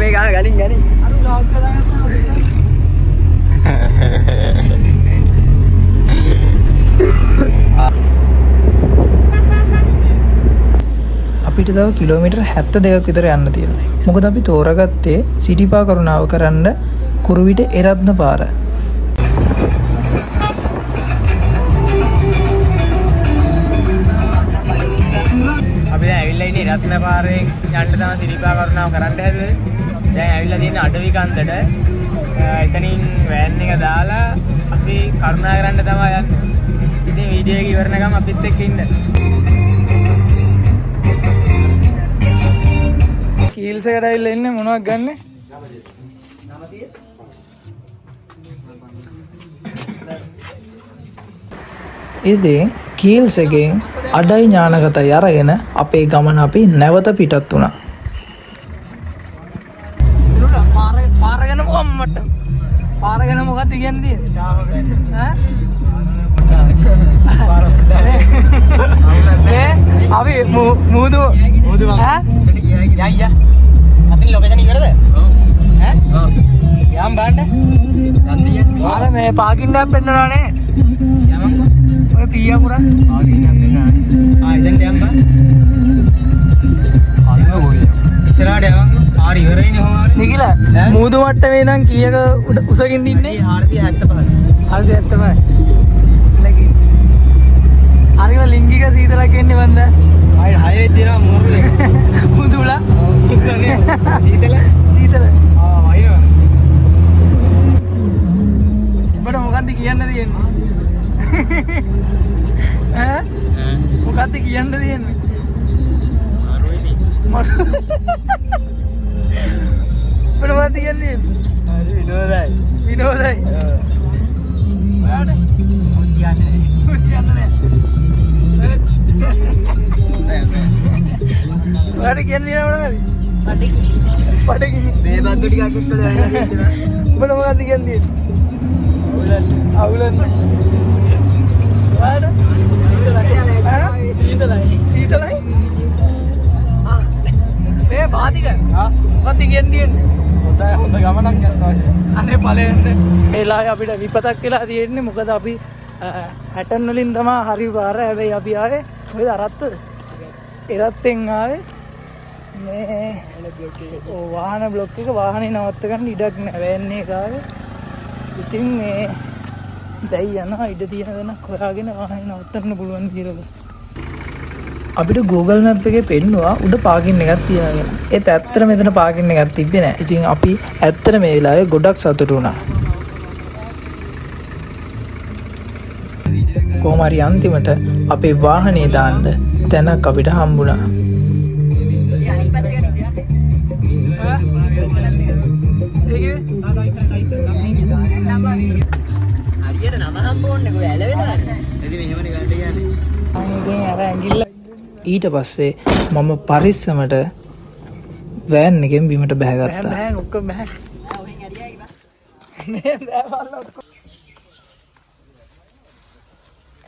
මේක ගනින් අපිට තව කිලෝමීටර් 72ක් විතර යන්න තියෙනවා. මොකද අපි තෝරාගත්තේ සිටිපා කරුණාව කරන්න කුරුවිට එරත්න පාර. අපි දැන් ඇවිල්ලා ඉන්නේ එරත්න පාරේ යන්න තමයි සිටිපා කරුණාව කරන්න හැදුවේ. දැන් ඇවිල්ලා තියෙන්නේ අඩවි කන්දට. එතනින් වෑන් එක දාලා අපි කරුණා කරන්න තමයි යන්නේ. ඉතින් වීඩියෝ එක ඉවරනකම් අපිත් එක්ක ඉන්න. කීල්ස් එකට ඇවිල්ලා ඉන්නේ මොනවද ගන්නෙ? ඉතින් කීල්ස් එකෙන් අඩයි ඥානගතයි අරගෙන අපේ ගමන අපි නැවත පිටත් වුණා. පාරගෙන මොකක්ද? පාරගෙන මොකක්ද කියන්නේ? ඈ? අපි මුදු ඈ? යා අතින් ලොකේෂන් ඉවරද? ඈ? යම් බණ්ඩ. අර මේ පාකින් එකක් පෙන්නනවානේ. යමන්කෝ. ඔය පීයා පුරා පාකින් එකක් පෙන්නනවානේ. ඉතින් යම් බා. අන්න ඕනේ. ඉතරාට යමන්කෝ. පාර ඉවරයිනේ හොමාර. නිකිල මුදු මට්ටමේ නම් කීයක උසකින් ඉන්නේ? 475. 475. ලකි. හරිම ලිංගික සීතලක් එන්නේ වන්ද? ආයි 6 දිනා මොරුනේ. මුදුලා. මුදුනේ. සීතල. සීතල. වයින්නවා. බඩ මොකද්ද කියන්න තියෙන්නේ? ඈ? මොකද්ද කියන්න තියෙන්නේ? මරු. බඩ මොකද්ද කියන්නේ? හරි විනෝදයි. විනෝදයි. ඔයාට කියන්නේ ඔයාට කියන්නේ මොනවද? පඩගිනි. මේ බද්දු ටිකක් එක්ක දැනගන්න. බඩ මොකද්ද කියන්නේ? අවුලන්න. ඔයාට? සීතලයි. මේ පාතික. මොකද්ද කියන්නේ? හොඳ ගමනක් යනවා. අනේ ඵලෙන්න. ඒලා අපිට විපතක් වෙලා තියෙන්නේ මොකද අපි 60 වලින් තමයි හරි පාර. හැබැයි අපි ආවේ කොහෙද අරත්තද? එරත්තෙන් ආවේ මේ වාහන බ්ලොක් එක වාහනේ නවත්ත ගන්න ඉඩක් නැහැ. වෑන් එක ආවේ. ඉතින් මේ දැයි යනවා ඉඩ තියෙන දණක් හොයාගෙන වාහනේ නවත්තන්න පුළුවන් කියලා. අපිට Google Map එකේ පෙන්නුවා උඩ පාකින් එකක් තියනවා කියලා. ඒත් ඇත්තට මෙතන පාකින් එකක් තිබ්බේ නැහැ. ඉතින් අපි ඇත්තට මේ වෙලාවේ ගොඩක් සතුටු වුණා. කොහොම හරි අන්තිමට අපේ වාහනේ දාන්න තැනක් අපිට හම්බුණා. හරියට නම හම්බෝන්නේ කොයි ඇලවෙලාද? එදි මෙහෙමනේ ගන්න කියන්නේ. ඊට පස්සේ මම පරිස්සමට වෑන් එකෙන් බිමට බැහැගත්තා. බෑ ඔක්කොම බෑ.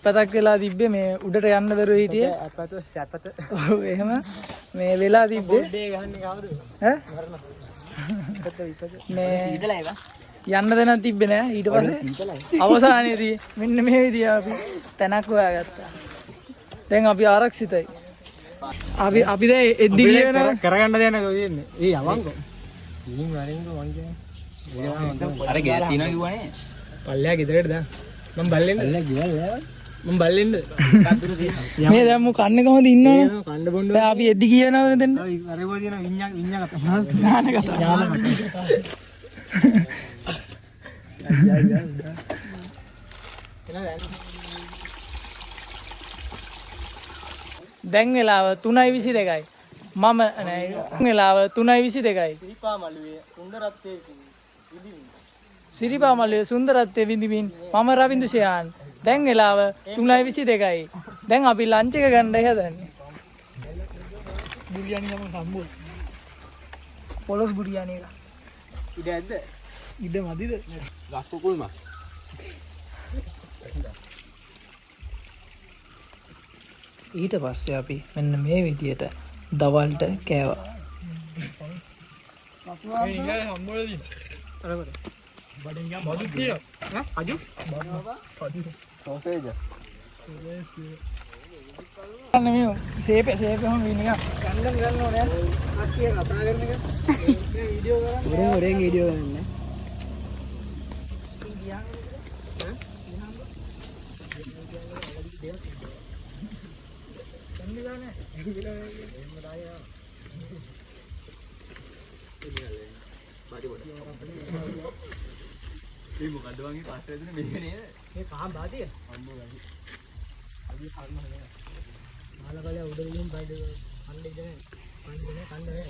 පතක් වෙලා තිබ්බේ මේ උඩට යන්න දරුව හිටියේ. අපත. ඔව් එහෙම මේ වෙලා තිබ්බේ. ඩේ ගහන්නේ කවුද? ඈ? විපත. මේ සීතලයි වා. යන්න දෙනක් තිබ්බේ නෑ. ඊට පස්සේ අවසානයේදී මෙන්න මේ විදිය අපි තැනක් හොයාගත්තා. දැන් අපි ආරක්ෂිතයි. අපි දැන් එද්දි කියන කරගන්න දෙයක් නෑ තියෙන්නේ. ඒ යවන්කෝ. ඊයින් වරින්කෝ මං කියන්නේ. අර ගෑස් තියනවා කිව්වනේ. පල්ලෙහා ගෙදරට දාන්න. මම බල්ලෙන්ද? පල්ලෙහා ගෙවල් නෑ. මම බල්ලෙන්ද? කද්දුර තියෙනවා. මේ දැන් මු කන්නේ කොහොමද ඉන්නවනේ? කන්න බොන්න. දැන් අපි එද්දි කියනවද දෙන්න? අරේවා තියෙන විඤ්ඤාණ කතා. ඥාන කතා. දැන් වෙලාව 3:22යි. මම නෑ වෙලාව 3:22යි. සිරිපාමලුවේ සුන්දරත්වයේ විඳින්න. සිරිපාමලුවේ සුන්දරත්වයේ විඳින්න මම රවින්දු ෂයාන්. දැන් වෙලාව 3:22යි. දැන් අපි ලන්ච් එක ගන්න හදන්නේ. බුරියානි ගම සම්බුල්. පොලොස් බුරියානි එක. ඉඩ ඇද්ද? ඉඩ මදිද? ගස් කුකුල්ම. ඊට පස්සේ අපි මෙන්න මේ විදියට දවල්ට කෑවා. සේප සේපම විනික කන්දම් ගන්න ඕනේ කට්ටිය කතා කරන එක වීඩියෝ කරන්න ඔරෙන් වීඩියෝ කරන්න මේ මොකද්ද වගේ පාස්ටර් දෙන මේක නේද? මේ කහම් බාතිය අම්මෝ වැඩි අද කර්ම හදලා මාළකලේ උඩ ගිහින් බයිද කන්නේ ඉඳගෙන කන්නේ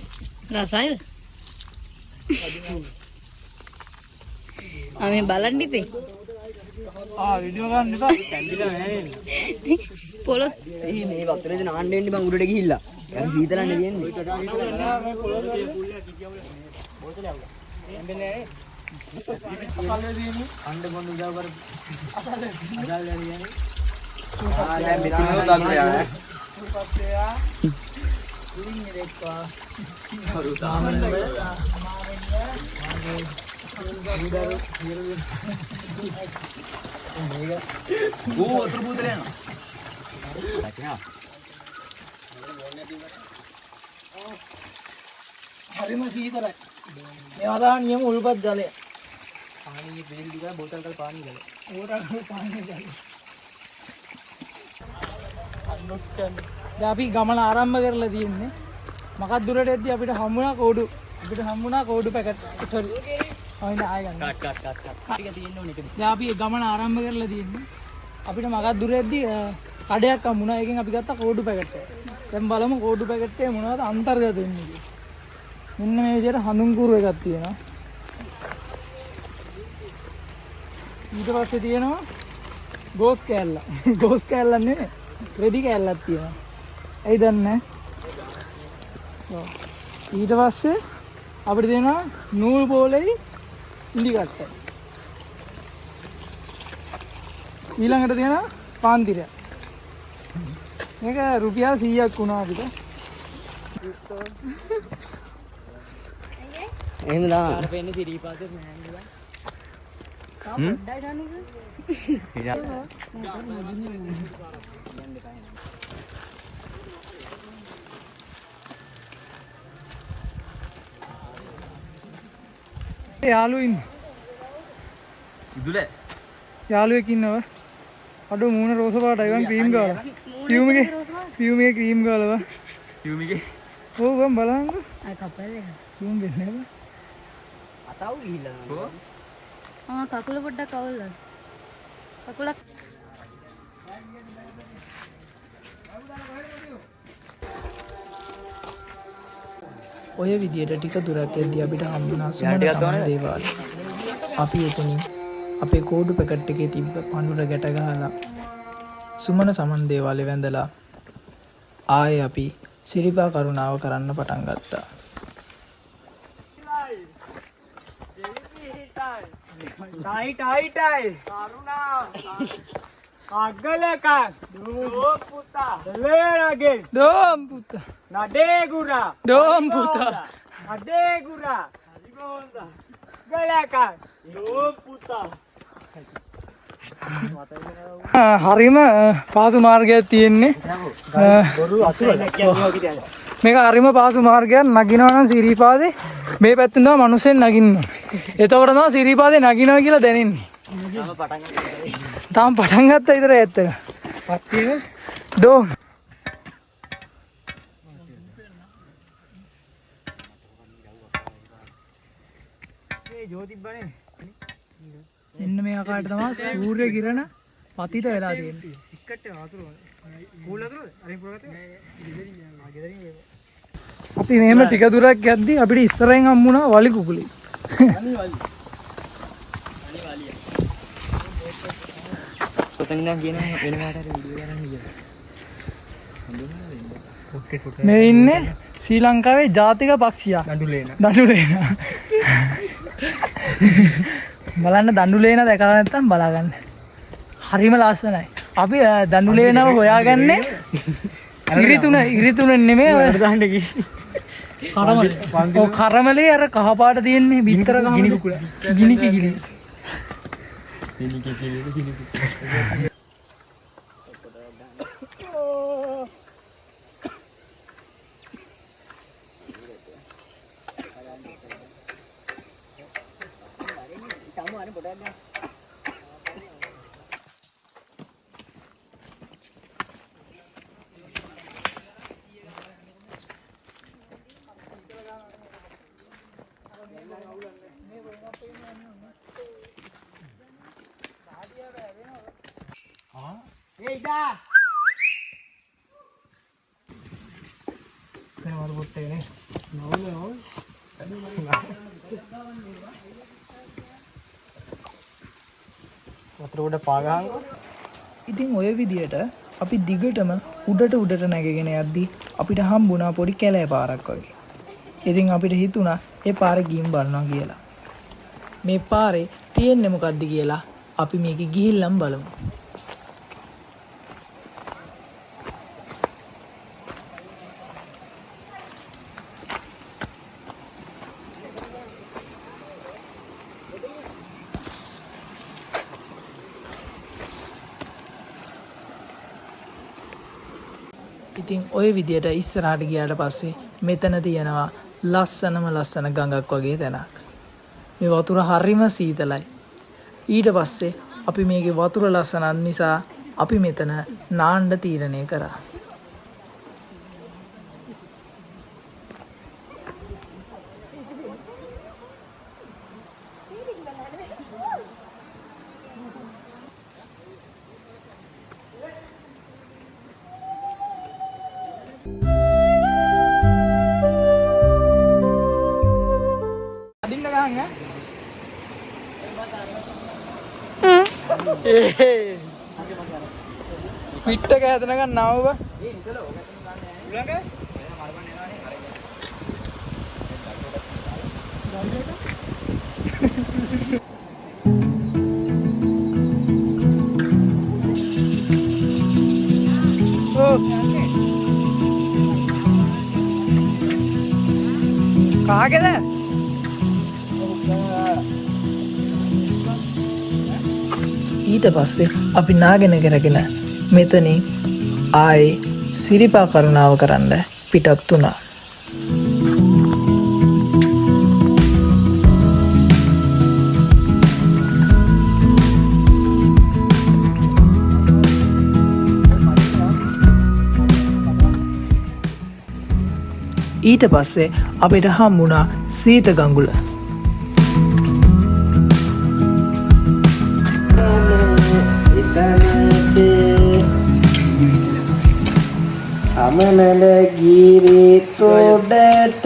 රසයිද? ආ බලන්න ඉතින්. වීඩියෝ ගන්න එපා කැම්බිලා නැහැ. පොලොස් මේ වතුරේ නාන්න වෙන්න බං උඩට ගිහිල්ලා. දැන් සීතලන්නේ තියෙන්නේ. අඬ බොන්න උදව් කර. අසල් යන්නේ. දැන් මෙතන දාන්න යා. පුපත්තයා ඉන්නේ දෙක්වා කරු තාමනේ. ඕ වතුර බෝතල යනවා. හරිම සීතලයි මේවා දාන නියම උල්පත් ජලය පානීය බේරි දිගා බෝතල් කල් පානීය ගල. ඕරා පාන්නේ ජලය දැන් අපි ගමන ආරම්භ කරලා තියෙන්නේ මකක් දුරට එද්දි අපිට හම්බුණා කෝඩු පැකට් සෝරි අයින ආය ගන්න කට් ටික තියෙන්න ඕනේ ඒක. දැන් අපි ගමන ආරම්භ කරලා තියෙන්නේ අපිට මකක් දුරෙද්දි කඩයක් හම්බුණා ඒකෙන් අපි ගත්තා කෝඩු පැකට් එක. දැන් බලමු කෝඩු පැකට් එකේ මොනවද අන්තර්ගත වෙන්නේ කියලා. මෙන්න මේ විදිහට හඳුන් කූරු එකක් තියෙනවා. ඊට පස්සේ තියෙනවා ගෝස් කෑල්ල. ගෝස් කෑල්ල නෙමෙයි. රෙදි කෑල්ලක් තියෙනවා. ඇයි දන්නේ නැහැ? ඊට පස්සේ අපිට තියෙනවා නූල් බෝලෙයි ඉඳි කට්ට. ඊළඟට තියෙනවා පාන්තිරය. මේක රුපියල් 100ක් වුණා අපිට. එහෙම දාන්න. අර වෙන්නේ සිරීපාතේ නෑ නේද? පොඩ්ඩයි ගන්නද? යාළුවෝ ඉන්නේ. ඉදුල. යාළුවෙක් ඉන්නවා. අඩෝ මූණ රෝස පාටයි වන් ක්‍රීම් ගාලා. පියුමේ ක්‍රීම් ගාලා. යුමිගේ ඕ ගම් බලන්න. ආ කපල් එක. පියුම් වෙන්නේ නේද? අතව ගිහිල්ලා. ඔව්. ආ කකුල පොඩ්ඩක් අවුල්ලා. කකුලක් ඔය විදියට ටික දුරක් යද්දී අපිට හම්බුණා සුමන සමන දේවාලය. අපි එතනින් අපේ කෝඩු පැකට් එකේ තිබ්බ පඳුර ගැට ගහලා සුමන සමන් දේවාලේ වැඳලා ආයේ අපි සිරිපා කරුණාව කරන්න පටන් ගත්තා. ටයි කරුණා අග්ගලක දෝම් පුතා ලේරගේ දෝම් පුතා නඩේ ගුරා දෝම් පුතා නඩේ ගුරා හරිගෝන්දා ගලක දෝම් පුතා හරිම පාසු මාර්ගයක් තියෙන්නේ මේක හරිම පාසු මාර්ගයක් නගිනවා නම් සිරිපාදේ මේ පැත්තෙන් තමයි මිනිස්සෙන් නගින්න ඕනේ. එතකොට තමයි සිරිපාදේ නගිනවා කියලා දැනෙන්නේ. තාම පටන් ගත්තා විතර ඇත්තට. පත්තියේ ඩෝ මේ ජෝතිබ්බනේ එන්න මේ ආකාරයට තමයි සූර්ය කිරණ පතිත වෙලා තියෙන්නේ. ටිකට් එක වතුර කූල් වතුරද? අරින් පුරගත්තේ? අපි මෙහෙම ටික දුරක් යද්දී අපිට ඉස්සරහින් හම්බුණා වලි කුකුලි. ඔතන ඉඳන් කියන වෙනවාට වීඩියෝ කරන්න ගියා. මේ ඉන්නේ ශ්‍රී ලංකාවේ ජාතික පක්ෂියා දඬුලේන. බලන්න දඬුලේන දැකලා නැත්තම් බලාගන්න. හරිම ලස්සනයි. අපි දඬුලේනව හොයාගන්නේ ඉරිතුන නෙමෙයි ඔය දාන්න ගිහින්. කරමලේ. ඔව් කරමලේ අර කහ පාට තියෙන්නේ බිත්තර ගිනි කුකුල. ගිනි කිකිලි. ඉතින් ඔය විදියට අපි දිගටම උඩට නැගගෙන යද්දි අපිට හම්බුණා පොඩි කැලෑ පාරක් වගේ. ඉතින් අපිට හිතුණා ඒ පාරේ ගිහින් බලනවා කියලා. මේ පාරේ තියෙන්නේ මොකද්ද කියලා අපි මේක ගිහිල්ලම් බලමු. ඉතින් ඔය විදියට ඉස්සරහට ගියාට පස්සේ මෙතන තියෙනවා ලස්සන ගඟක් වගේ තැනක්. මේ වතුර හරිම සීතලයි. ඊට පස්සේ අපි මේකේ වතුර ලස්සනක් නිසා අපි මෙතන නාන්න තීරණය කරා. අදින්න ගහන්න පිට්ට කෑදනකන් නාව කාගෙද ඊට පස්සේ අපි නාගෙන කරගෙන මෙතනින් ආයේ සිරිපා කරුණාව කරන්න පිටත් වුණා. ඊට පස්සේ අපිට හම්බුණා සීත ගඟුල. අමනල ගිරි තොඩට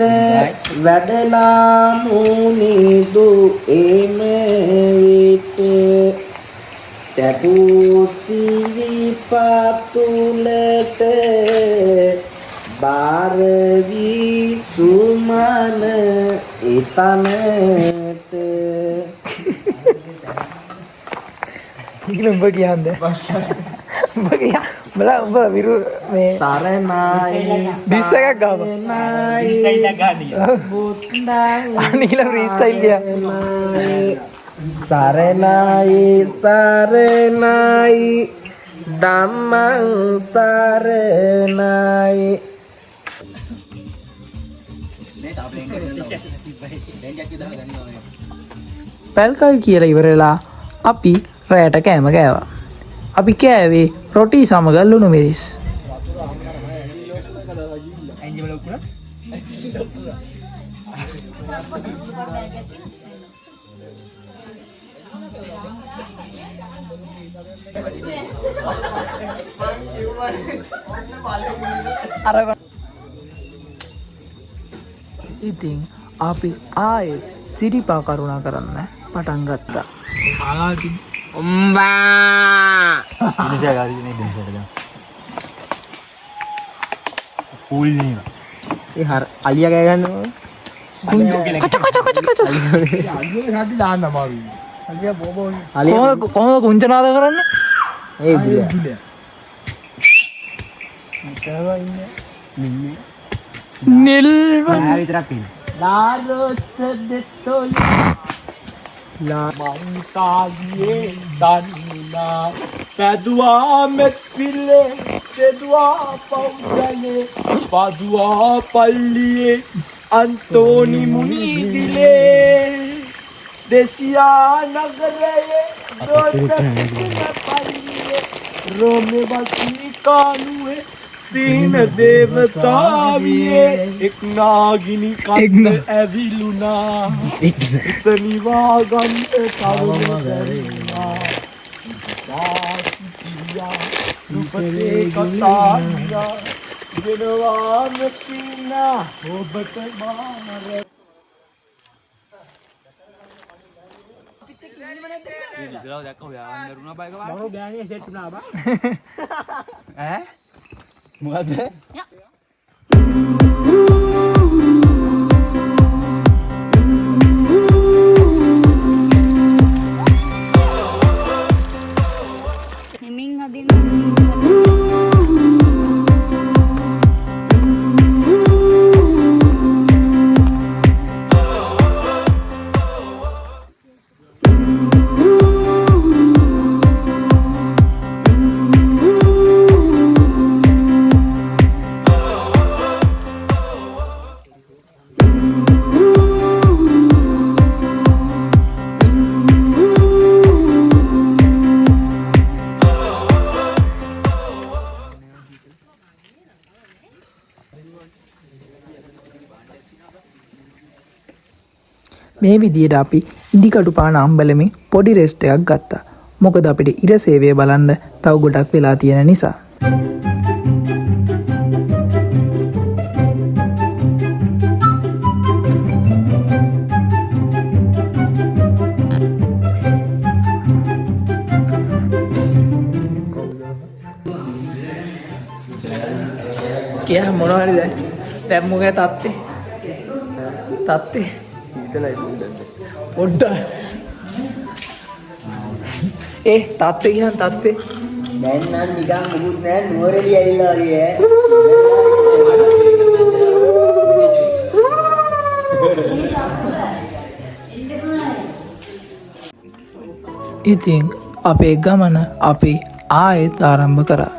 වැඩලා මුනිදු එම විට තැපූ සිරිපතුලට බාරවී සුමන එතනට උඹ කියන්නේ උඹ කියා බලා උඹ විරු මේ සරණයි ඩිස් එකක් ගාව අනිල ෆ්‍රී ස්ටයිල් ගියා සරණයි ධම්මං සරණයි පැල්කල් කියලා ඉවරලා අපි රැට කෑම කෑවා. අපි කෑවේ රොටි සමග ලුණු මිරිස්. ඉතින් අපි ආයෙත් සිරිපා කරුණා කරන්න පටන් ගත්තා. අලිය ගෑ ගන්නවා කොහොමද කුංචනාද කරන්න නිල්වන් විතරක් ඉන්න. ලාරොස්ස දෙතොල මංතාගේ දන්නා පැදවා මෙත් පිල්ලේ දෙදවා පෞද්ගලේ පදවා පල්ලියේ අන්තෝනි මුනිදිලේ දෙසියා නගරයේ දොස්තර පල්ලියේ රෝමේ වස්නිකානුවේ සීන දේවතාවියේ එක් නාගිනි කන්ද ඇවිලුනා ඉතනිවා ගන්ත තවම කරුණා වාසියා රූපේ කතානියා ගෙනවා නැසිනා ඔබට මාර මොකද? හිමින් අදින්න මේ විදියට අපි ඉදිකටු පාන අම්බලමින් පොඩි රෙස්ට් එකක් ගත්තා. මොකද අපිට ඉර සේවය බලන්න තව ගොඩක් වෙලා තියෙන නිසා. කියා මොනවද දැන් මොකද තාත්තේ? තාත්තේ සීතලයි පොඩ්ඩක් තාත්තේ කියන් තාත්තේ දැන් නම් නිකන් මුකුත් නෑ නුවරඑළිය ඇවිල්ලා වගේ ඉතින් අපේ ගමන අපි ආයෙත් ආරම්භ කරා.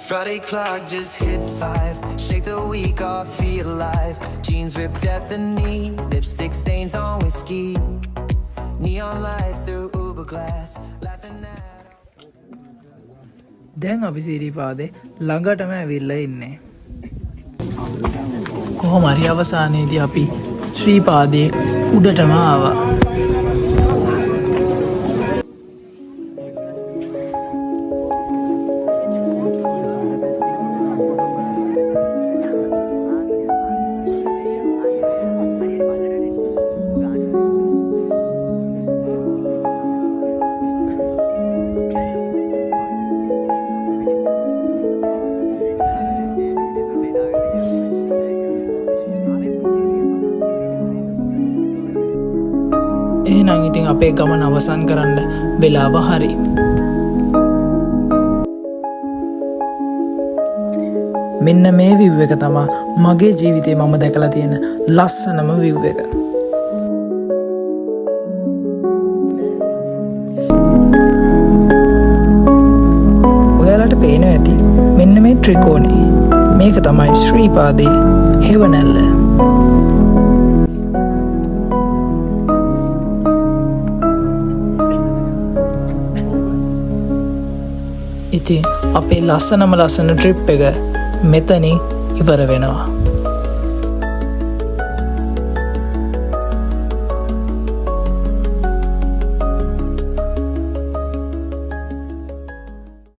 Friday clock just hit 5. Shake the week off, feel alive. Jeans ripped at the knee, lipstick stains on whiskey. Neon lights through Uber glass, laughing at. දැන් අපි සිරිපාදේ ළඟටම ඇවිල්ලා ඉන්නේ. කොහොම හරි අවසානයේදී අපි ශ්‍රීපාදයේ උඩටම ආවා. එහෙනම් ඉතින් අපේ ගමන අවසන් කරන්න වෙලාව හරි. මෙන්න මේ විව් එක තමයි මගේ ජීවිතේ මම දැකලා තියෙන ලස්සනම විව් එක. ඔයාලට පේනවා ඇති මෙන්න මේ ත්‍රිකෝණේ. මේක තමයි ශ්‍රීපාදේ හෙවණැල්ල. ඉතින් අපේ ලස්සනම ලස්සන ට්‍රිප් එක මෙතනින් ඉවර වෙනවා.